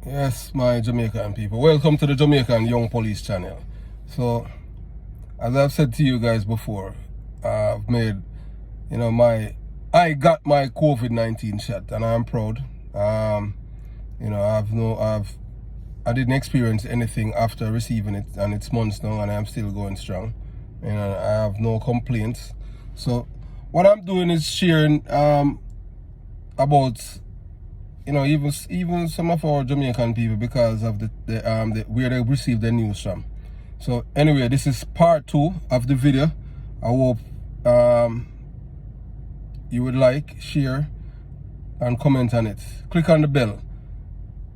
Yes, my Jamaican people. Welcome to the Jamaican Young Police channel. So, as I've said to you guys before, I've made, I got my COVID-19 shot, and I'm proud. I didn't experience anything after receiving it, and it's months now, and I'm still going strong. I have no complaints. So, what I'm doing is sharing about even some of our Jamaican people because of the where they received the news from. So anyway, this is part 2 of the video. I hope you would like, share, and comment on it. Click on the bell,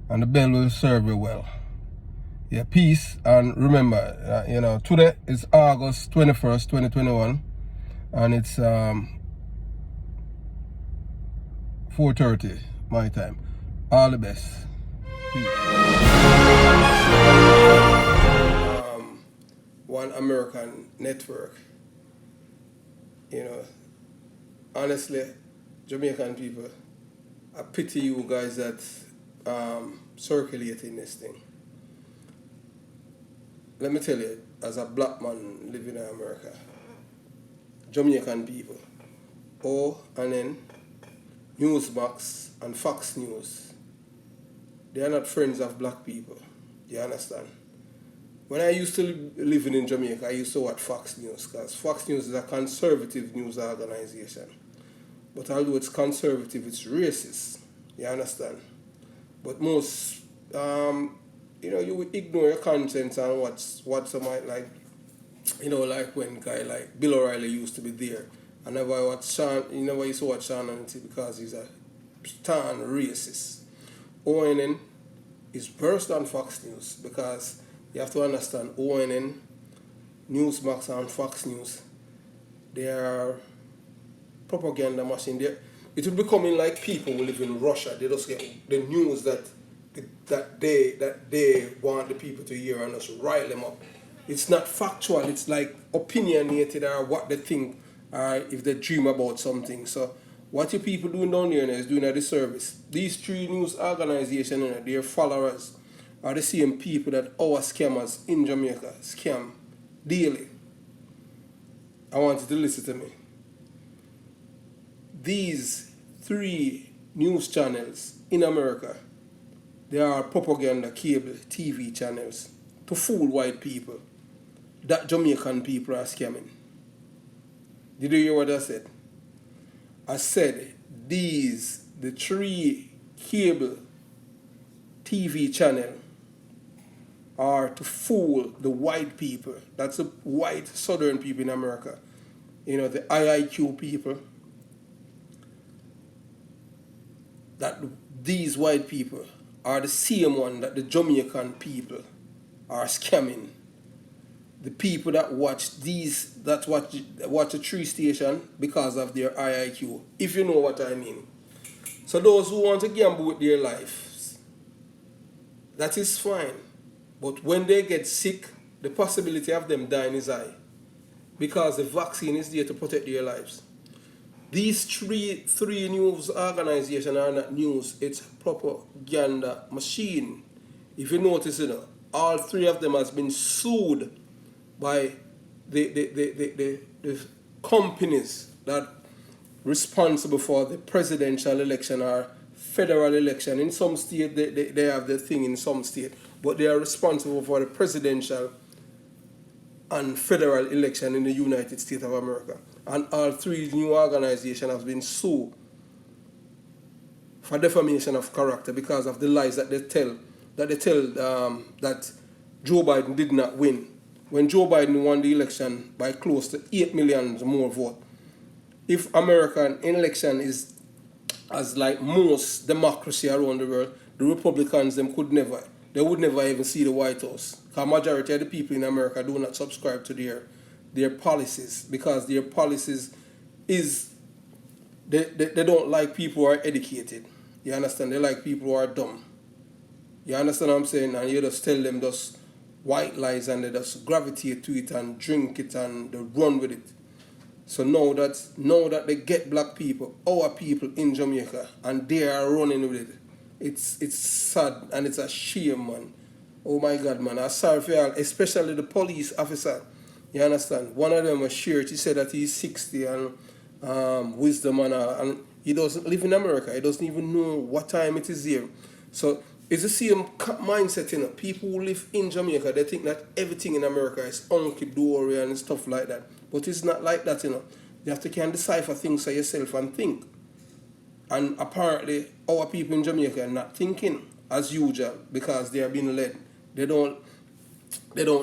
and the bell will serve you well. Yeah, peace, and remember, today is August 21st, 2021, and it's 4:30 my time. All the best. One American network. Honestly, Jamaican people, I pity you guys that circulating this thing. Let me tell you, as a black man living in America, Jamaican people, and then Newsbox and Fox News, they are not friends of black people. You understand? When I used to live in Jamaica, I used to watch Fox News because Fox News is a conservative news organization. But although it's conservative, it's racist. You understand? But most, you would ignore your conscience and what some might like. Like when guy like Bill O'Reilly used to be there. I never watched Sean. You never used to watch Sean Hannity because he's a stern racist. ONN is worse than Fox News because you have to understand ONN, Newsmax, and Fox News, they are propaganda machine. It will be becoming like people who live in Russia. They just get the news that they want the people to hear and just rile them up. It's not factual. It's like opinionated or what they think or if they dream about something. So what you people doing down here is doing a disservice. These 3 news organizations, their followers, are the same people that our scammers in Jamaica scam daily. I want you to listen to me. These 3 news channels in America, they are propaganda cable TV channels to fool white people that Jamaican people are scamming. Did you hear what I said? I said the 3 cable TV channel are to fool the white people. That's the white southern people in America. The IIQ people. That these white people are the same one that the Jamaican people are scamming. The people that watch watch a 3 station because of their IIQ, if you know what I mean. So those who want to gamble with their lives, that is fine. But when they get sick, the possibility of them dying is high because the vaccine is there to protect their lives. These three news organizations are not news, it's propaganda machine. If you notice, all 3 of them has been sued by the companies that responsible for the presidential election or federal election. In some state, they have the thing in some state, but they are responsible for the presidential and federal election in the United States of America. And all 3 new organizations have been sued for defamation of character because of the lies that they tell that Joe Biden did not win. When Joe Biden won the election by close to 8 million more votes. If American election is as like most democracy around the world, the Republicans they would never even see the White House. Because majority of the people in America do not subscribe to their policies because their policies is they don't like people who are educated. You understand? They like people who are dumb. You understand what I'm saying? And you just tell them those white lies and they just gravitate to it and drink it and they run with it. So now that they get black people, our people in Jamaica, and they are running with it, it's sad and it's a shame, man. Oh my God, man. I'm sorry for y'all, especially the police officer. You understand? One of them was shared. He said that he's 60 and wisdom and all, and he doesn't live in America. He doesn't even know what time it is here. So it's the same mindset, you know. People who live in Jamaica, they think that everything in America is hunky dory and stuff like that. But it's not like that, you know. You have to can decipher things for yourself and think. And apparently, our people in Jamaica are not thinking as usual because they are being led. They don't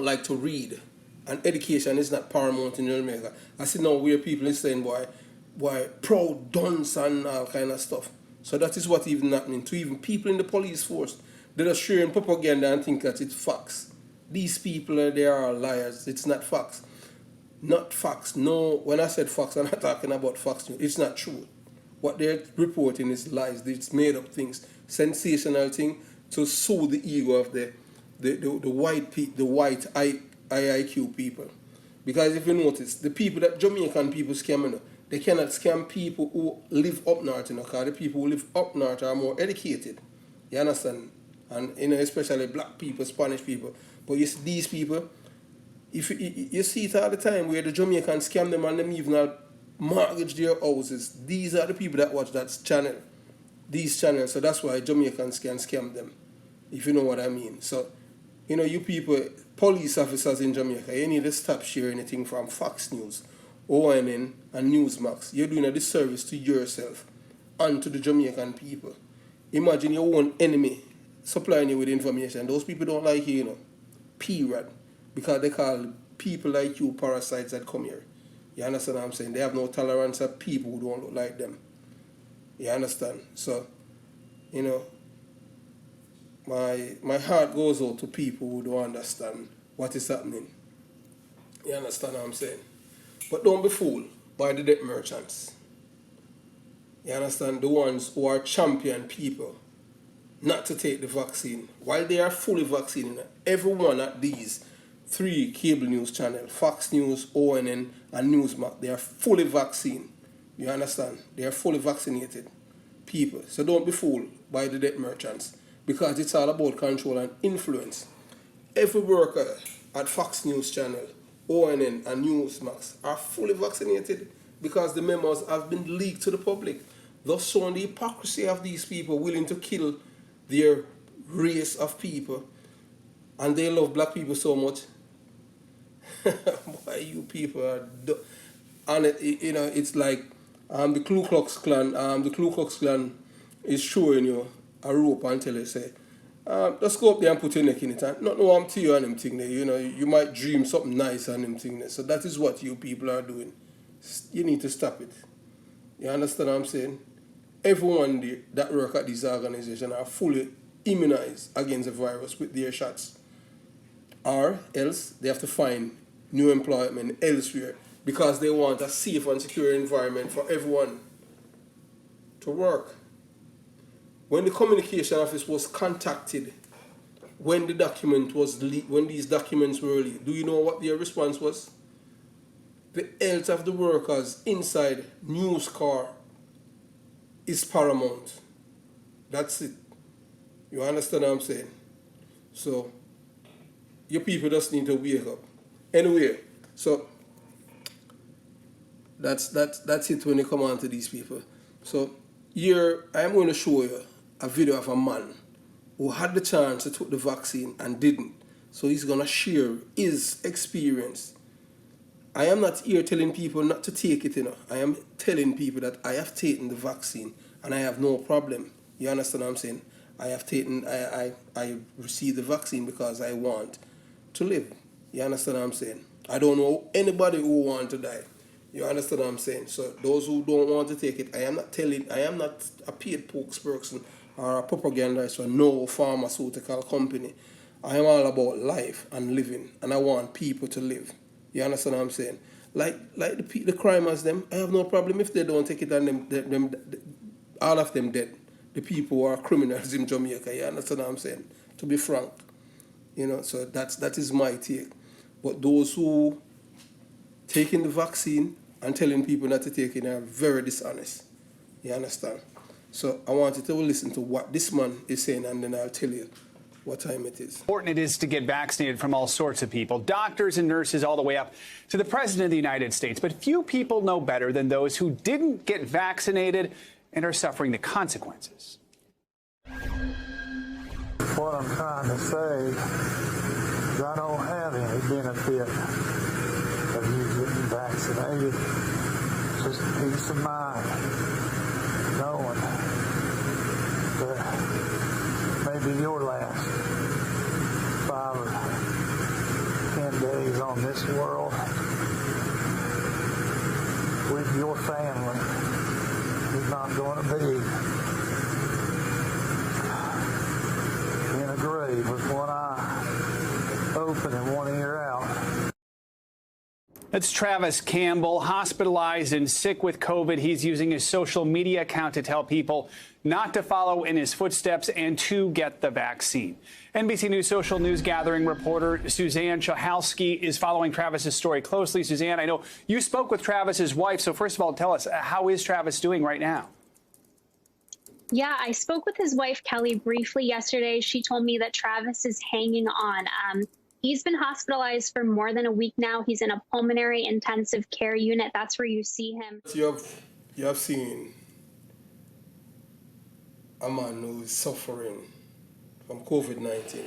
like to read. And education is not paramount in Jamaica. I see now where people are saying, boy, proud dunce and all kind of stuff. So that is what even happening to even people in the police force. They're just sharing propaganda and think that it's facts. These people, they are liars. It's not facts. Not facts. No, when I said facts, I'm not talking about facts. It's not true. What they're reporting is lies. It's made up things. Sensational thing to soothe the ego of the white IIQ people. Because if you notice, the people that Jamaican people scam, you know, they cannot scam people who live up north, you know, because the people who live up north are more educated. You understand? And, you know, especially black people, Spanish people. But you see, these people, if you see it all the time where the Jamaicans scam them and them even mortgage their houses. These are the people that watch that channel. These channels. So that's why Jamaicans can scam them. If you know what I mean. So, you know, you people, police officers in Jamaica, you need to stop sharing anything from Fox News, ONN, and Newsmax. You're doing a disservice to yourself and to the Jamaican people. Imagine your own enemy supplying you with information. Those people don't like you, you know. Period. Because they call people like you parasites that come here. You understand what I'm saying? They have no tolerance of people who don't look like them. You understand? So, you know, my heart goes out to people who don't understand what is happening. You understand what I'm saying? But don't be fooled by the debt merchants. You understand? The ones who are champion people not to take the vaccine. While they are fully vaccinated, everyone at these 3 cable news channels, Fox News, ONN, and Newsmax, they are fully vaccinated. You understand? They are fully vaccinated people. So don't be fooled by the debt merchants because it's all about control and influence. Every worker at Fox News channel, ONN, and Newsmax are fully vaccinated because the memos have been leaked to the public, thus showing the hypocrisy of these people willing to kill their race of people. And they love black people so much. Why you people are and you know, it's like the Ku Klux Klan. The Ku Klux Klan is showing you a rope until they say, just go up there and put your neck in it. And not know I'm to you and them thing there. You know, you might dream something nice and them thing there. So that is what you people are doing. You need to stop it. You understand what I'm saying? Everyone that work at this organization are fully immunized against the virus with their shots. Or else they have to find new employment elsewhere because they want a safe and secure environment for everyone to work. When the communication office was contacted, when the document was when these documents were leaked, do you know what their response was? The health of the workers inside news car is paramount. That's it. You understand what I'm saying? So your people just need to wake up. Anyway, so that's it when you come on to these people. So here I am going to show you a video of a man who had the chance to take the vaccine and didn't. So he's going to share his experience. I am not here telling people not to take it, you know. I am telling people that I have taken the vaccine and I have no problem. You understand what I'm saying? I received the vaccine because I want to live. You understand what I'm saying? I don't know anybody who wants to die. You understand what I'm saying? So those who don't want to take it, I am not a paid spokesperson or a propagandist for no pharmaceutical company. I am all about life and living, and I want people to live. You understand what I'm saying? Like the crimers, them, I have no problem if they don't take it and them all of them dead. The people who are criminals in Jamaica, you understand what I'm saying? To be frank. You know, so that is my take. But those who taking the vaccine and telling people not to take it are very dishonest. You understand? So I want you to listen to what this man is saying, and then I'll tell you what time it is. Important it is to get vaccinated from all sorts of people, doctors and nurses all the way up to the President of the United States. But few people know better than those who didn't get vaccinated and are suffering the consequences. What I'm trying to say is I don't have any benefit of you getting vaccinated. Just peace of mind, knowing that maybe your last 5 or 10 days on this world with your family is not going to be in a grave with one eye open and one ear out. That's Travis Campbell, hospitalized and sick with COVID. He's using his social media account to tell people not to follow in his footsteps and to get the vaccine. NBC News social news gathering reporter Suzanne Chalhalski is following Travis's story closely. Suzanne, I know you spoke with Travis's wife. So first of all, tell us, how is Travis doing right now? Yeah, I spoke with his wife, Kelly, briefly yesterday. She told me that Travis is hanging on. He's been hospitalized for more than a week now. He's in a pulmonary intensive care unit. That's where you see him. You have seen a man who is suffering from COVID-19,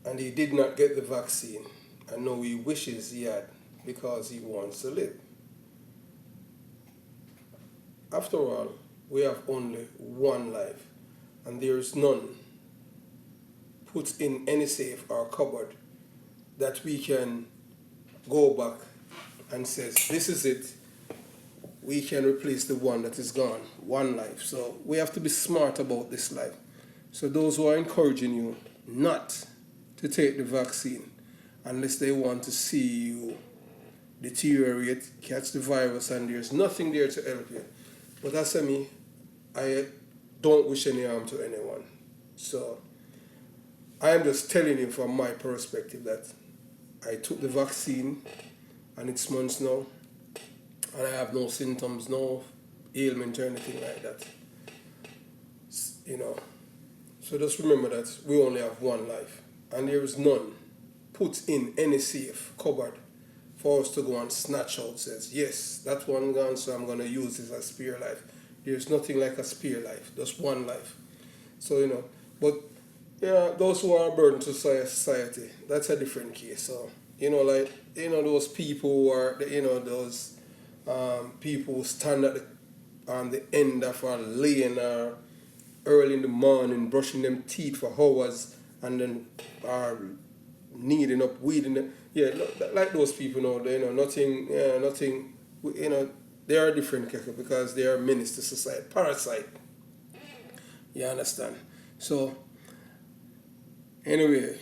and he did not get the vaccine. I know he wishes he had, because he wants to live. After all, we have only one life, and there is none put in any safe or cupboard that we can go back and says, this is it. We can replace the one that is gone, one life. So we have to be smart about this life. So those who are encouraging you not to take the vaccine unless they want to see you deteriorate, catch the virus, and there's nothing there to help you. But as for me, I don't wish any harm to anyone. So I am just telling you from my perspective that I took the vaccine, and it's months now, and I have no symptoms, no ailment or anything like that. You know, so just remember that we only have one life, and there is none put in any safe cupboard for us to go and snatch out. Says, yes, that one gone, so I'm going to use this as spare life. There's nothing like a spare life, just one life. So, you know, but yeah, those who are a burden to society, that's a different case. So, you know, like, you know, those people who are, you know, those people who stand on the end of a lane or early in the morning brushing them teeth for hours and then are kneading up weed in the, yeah, like those people, you know, they, you know, nothing, you know, they are different because they are menace to society, parasite. You understand? So, anyway,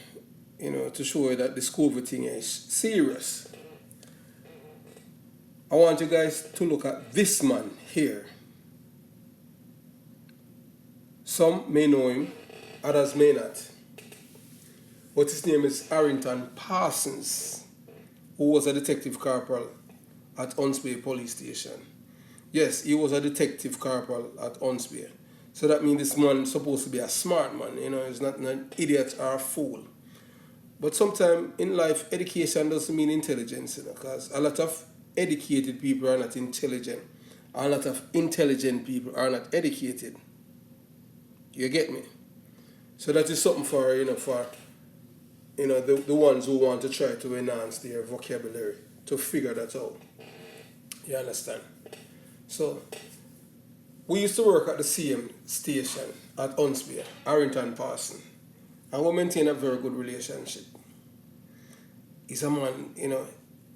you know, to show you that this COVID thing is serious, I want you guys to look at this man here. Some may know him, others may not. But his name is Arrington Parsons, who was a detective corporal at Hunts Bay Police Station. Yes, he was a detective corporal at Hunts Bay. So that means this man is supposed to be a smart man, you know, he's not an idiot or a fool. But sometimes in life, education doesn't mean intelligence, you know, because a lot of educated people are not intelligent. A lot of intelligent people are not educated. You get me? So that is something for, you know, the ones who want to try to enhance their vocabulary, to figure that out. You understand? So, we used to work at the same station at Hunts Bay, Arrington Parsons, and we maintain a very good relationship. He's a man, you know,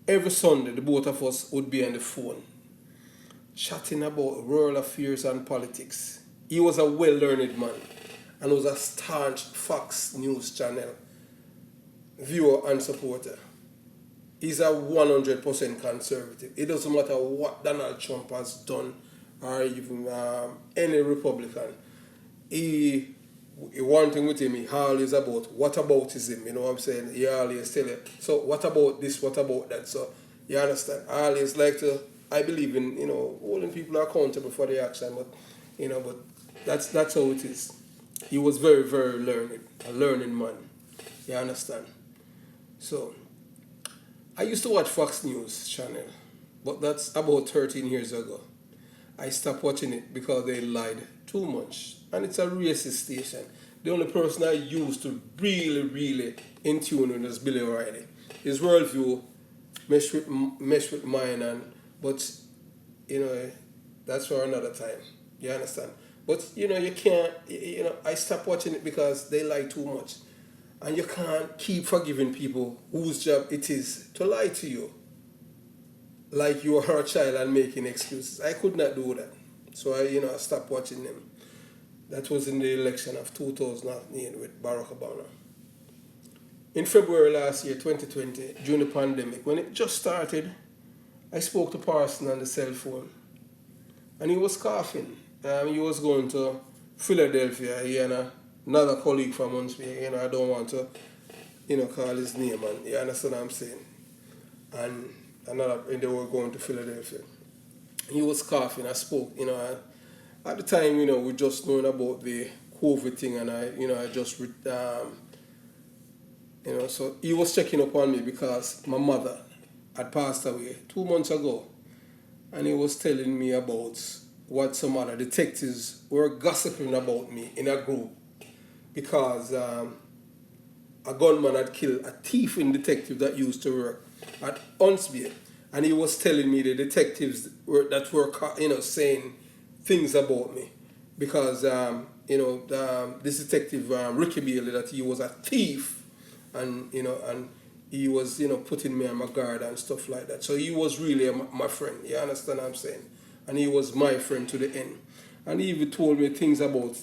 every Sunday the both of us would be on the phone, chatting about rural affairs and politics. He was a well-learned man and was a staunch Fox News channel viewer and supporter. He's a 100% conservative. It doesn't matter what Donald Trump has done or even any Republican. One thing with him, he always about whataboutism, you know what I'm saying? He always tell you, so what about this, what about that? So, you understand? I always like to I believe in, holding people accountable for their action, but that's how it is. He was very, very learned, a learning man. You understand? So, I used to watch Fox News channel, but that's about 13 years ago. I stopped watching it because they lied too much. And it's a racist station. The only person I used to really, really in tune with is Billy O'Reilly. His worldview meshed with mine, but that's for another time. You understand? But you can't. I stopped watching it because they lie too much, and you can't keep forgiving people whose job it is to lie to you, like you are a child and making excuses. I could not do that, so I stopped watching them. That was in the election of 2008 with Barack Obama. In February last year, 2020, during the pandemic, when it just started, I spoke to Parson on the cell phone, and he was coughing. He was going to Philadelphia. He and another colleague from Huntsville. I don't want to, call his name, and you understand what I'm saying. And they were going to Philadelphia. He was coughing. I spoke, at the time, we just knowing about the COVID thing, and I just, so he was checking up on me because my mother had passed away 2 months ago, and he was telling me about what some other detectives were gossiping about me in a group because a gunman had killed a thieving detective that used to work at Huntsville, and he was telling me the detectives were saying things about me because this detective Ricky Bailey, that he was a thief, and he was putting me on my guard and stuff like that. So he was really my friend. You understand what I'm saying? And he was my friend to the end. And he even told me things about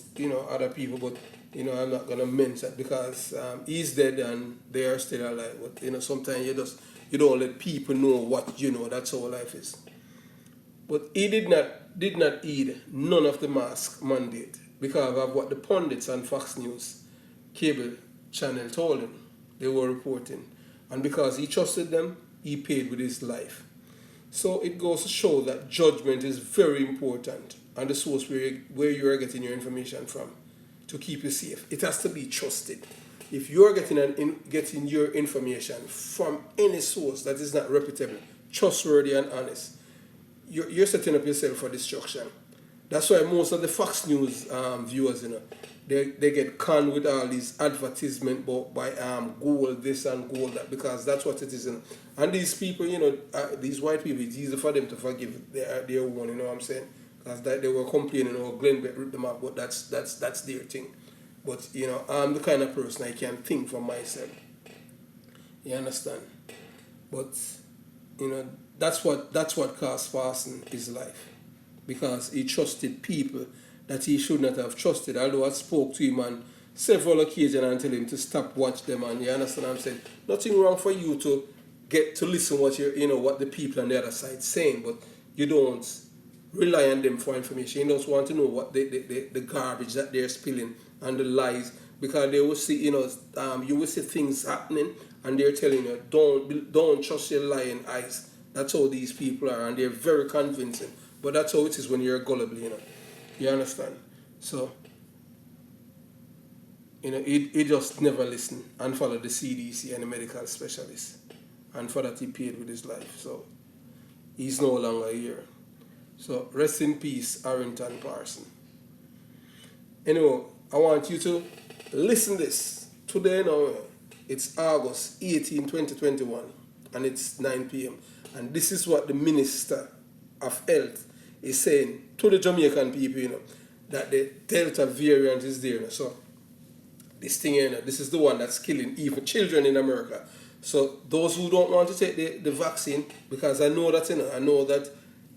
other people, but I'm not gonna mention that because he's dead and they are still alive. But sometimes you don't let people know what you know. That's how life is. But he did not heed none of the mask mandate because of what the pundits on Fox News cable channel told him. They were reporting. And because he trusted them, he paid with his life. So it goes to show that judgment is very important, and the source where you are getting your information from to keep you safe. It has to be trusted. If you are getting your information from any source that is not reputable, trustworthy and honest, you're setting up yourself for destruction. That's why most of the Fox News viewers, they get conned with all these advertisement by gold this and gold that, because that's what it is. And these people, these white people, it's easy for them to forgive their own, you know what I'm saying? Because they were complaining, Glenn Beck ripped them up, but that's their thing. But, I'm the kind of person I can think for myself. You understand? But, that's what cost Parson his life. Because he trusted people that he should not have trusted. Although I spoke to him on several occasions and tell him to stop watch them, and you understand what I'm saying? Nothing wrong for you to get to listen what what the people on the other side saying, but you don't rely on them for information. You just want to know what the garbage that they're spilling and the lies, because they will see you will see things happening and they're telling you don't trust your lying eyes. That's how these people are, and they're very convincing. But that's how it is when you're gullible, You understand? So, he just never listened and followed the CDC and the medical specialist. And for that, he paid with his life. So, he's no longer here. So, rest in peace, Arrington Parson. Anyway, I want you to listen this. Today, it's August 18, 2021, and it's 9 p.m. And this is what the Minister of Health is saying to the Jamaican people, that the Delta variant is there. So this thing here, this is the one that's killing even children in America. So those who don't want to take the vaccine, because I know that, I know that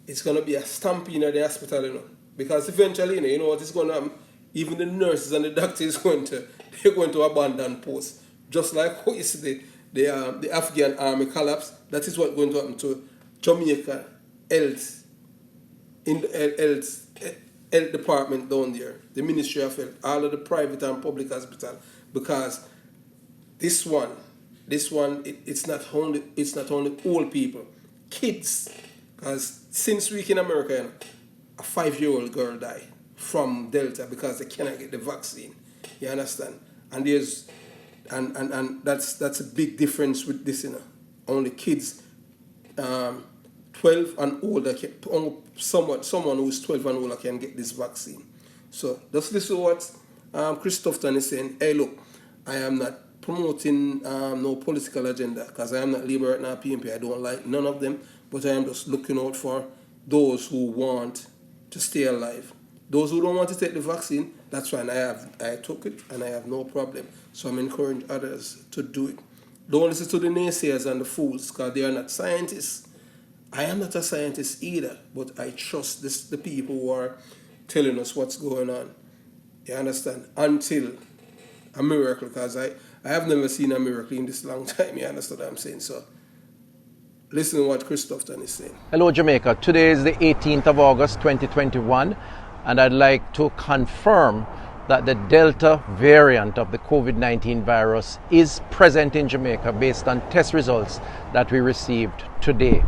it's going to be a stampede at the hospital, because eventually, you know what is going to happen? Even the nurses and the doctors they're going to abandon posts. Just like what you see the Afghan army collapse, that is what's going to happen to Jamaica health. In the health department down there, the Ministry of Health, all of the private and public hospital, because this one, it's not only old people, kids Because since week in America, you know, a 5-year-old girl died from Delta because they cannot get the vaccine. You understand? And there's and that's a big difference with this, you know. Only kids 12 and older only someone who's 12 and older can get this vaccine. So just listen to what Christopher is saying. Hey, look, I am not promoting no political agenda because I am not Labour right now, PNP. I don't like none of them, but I am just looking out for those who want to stay alive. Those who don't want to take the vaccine, that's fine. I took it and I have no problem. So I'm encouraging others to do it. Don't listen to the naysayers and the fools because they are not scientists. I am not a scientist either, but I trust the people who are telling us what's going on. You understand? Until a miracle, because I have never seen a miracle in this long time. You understand what I'm saying? So listen to what Christopher is saying. Hello, Jamaica. Today is the 18th of August, 2021, and I'd like to confirm that the Delta variant of the COVID-19 virus is present in Jamaica based on test results that we received today.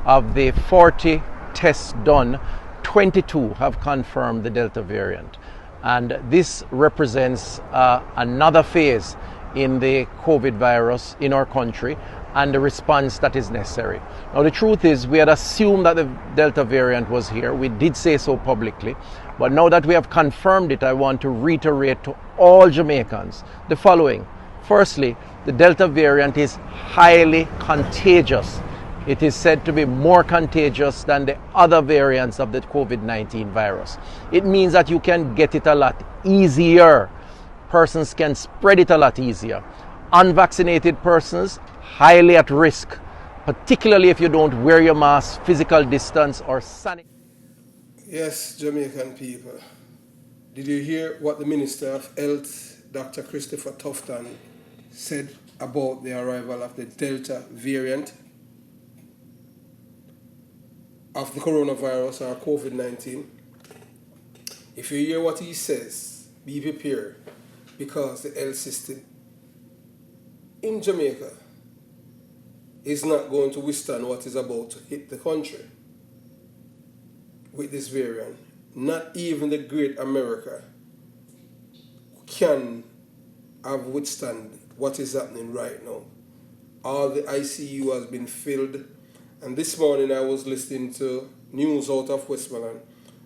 Of the 40 tests done, 22 have confirmed the Delta variant. And this represents another phase in the COVID virus in our country and the response that is necessary. Now, the truth is we had assumed that the Delta variant was here. We did say so publicly. But now that we have confirmed it, I want to reiterate to all Jamaicans the following. Firstly, the Delta variant is highly contagious. It is said to be more contagious than the other variants of the COVID-19 virus. It means that you can get it a lot easier. Persons can spread it a lot easier. Unvaccinated persons, highly at risk, particularly if you don't wear your mask, physical distance, or sanitize. Yes, Jamaican people. Did you hear what the Minister of Health, Dr. Christopher Tufton, said about the arrival of the Delta variant of the coronavirus or COVID-19? If you hear what he says, be prepared, because the health system in Jamaica is not going to withstand what is about to hit the country with this variant. Not even the great America can have withstand what is happening right now. All the ICU has been filled. And this morning I was listening to news out of Westmoreland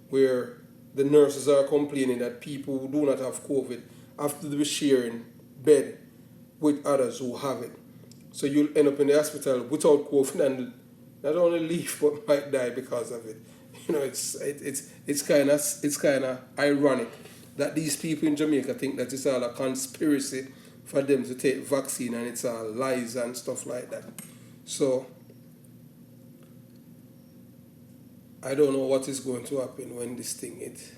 where the nurses are complaining that people who do not have COVID have to be sharing bed with others who have it. So you'll end up in the hospital without COVID and not only leave but might die because of it. You know, it's kind of ironic that these people in Jamaica think that it's all a conspiracy for them to take vaccine and it's all lies and stuff like that. So I don't know what is going to happen when this thing hits.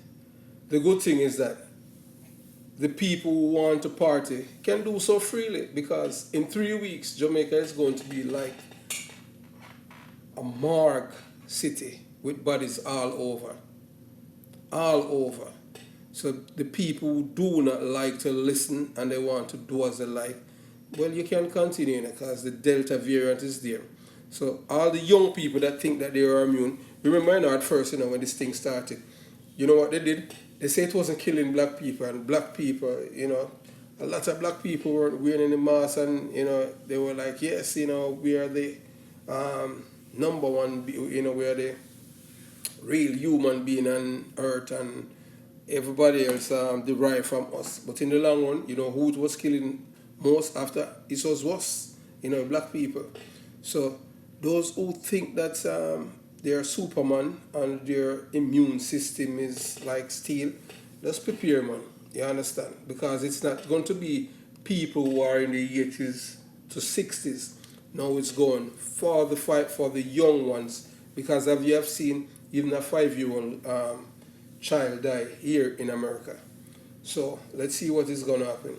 The good thing is that the people who want to party can do so freely, because in 3 weeks Jamaica is going to be like a morgue city with bodies all over. All over. So the people who do not like to listen and they want to do as they like, well, you can continue because the Delta variant is there. So all the young people that think that they are immune, remember at first, when this thing started, you know what they did? They say it wasn't killing black people, and black people, a lot of black people weren't wearing any masks, and, they were like, yes, we are the number one, we are the real human being on earth, and everybody else derived from us. But in the long run, who it was killing most after, it was us, black people. So those who think that they are Superman and their immune system is like steel, just prepare, man. You understand? Because it's not going to be people who are in the 80s to 60s. Now it's going for the fight for the young ones. Because as you have seen, even a 5-year-old child die here in America. So let's see what is going to happen.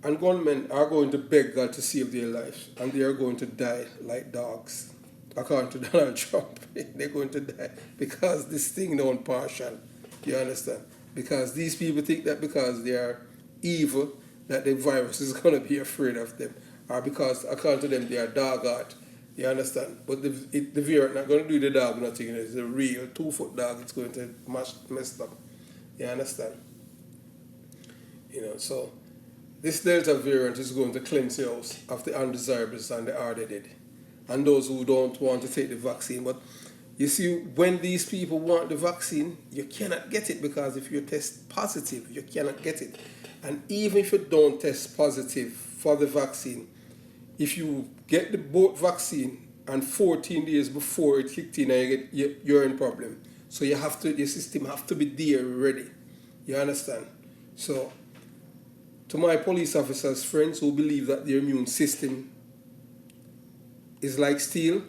And gunmen are going to beg God to save their lives, and they are going to die like dogs. According to Donald Trump, they're going to die because this thing don't partial. You understand? Because these people think that because they are evil, that the virus is going to be afraid of them, or because according to them they are dog-heart, You understand? But the variant not going to do the dog nothing. It's a real 2-foot dog. It's going to mess up. You understand? You know, so this Delta variant is going to cleanse your house of the undesirables and the hard-headed and those who don't want to take the vaccine. But you see, when these people want the vaccine, you cannot get it because if you test positive, you cannot get it. And even if you don't test positive for the vaccine, if you get the both vaccine and 14 days before it kicked in, and you're in problem. So you have to, your system have to be there ready. You understand? So to my police officers, friends who believe that their immune system is like steel,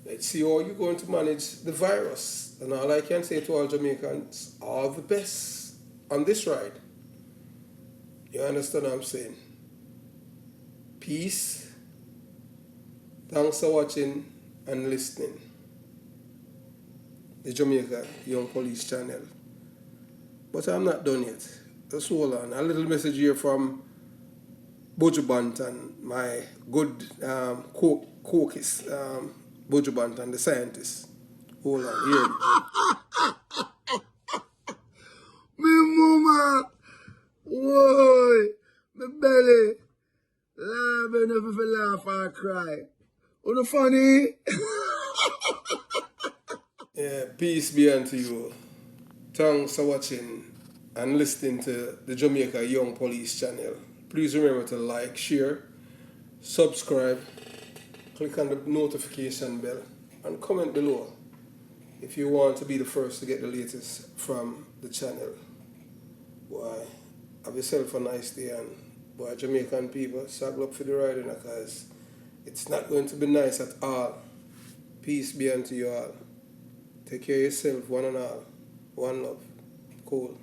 let's see how you're going to manage the virus. And all I can say to all Jamaicans, all the best on this ride. You understand what I'm saying? Peace. Thanks for watching and listening. The Jamaica Young Police Channel. But I'm not done yet. Just hold on. A little message here from Buju Banton, my good caucus, Buju Banton, the scientist. Hold on, here. Me mama, whoa, me belly, laugh enough if you laugh or cry. What funny? Yeah, peace be unto you. Thanks for watching and listening to the Jamaica Young Police Channel. Please remember to like, share, subscribe, click on the notification bell, and comment below if you want to be the first to get the latest from the channel. Boy, have yourself a nice day, and boy, Jamaican people, saddle up for the ride, because it's not going to be nice at all. Peace be unto you all. Take care of yourself, one and all. One love. Cool.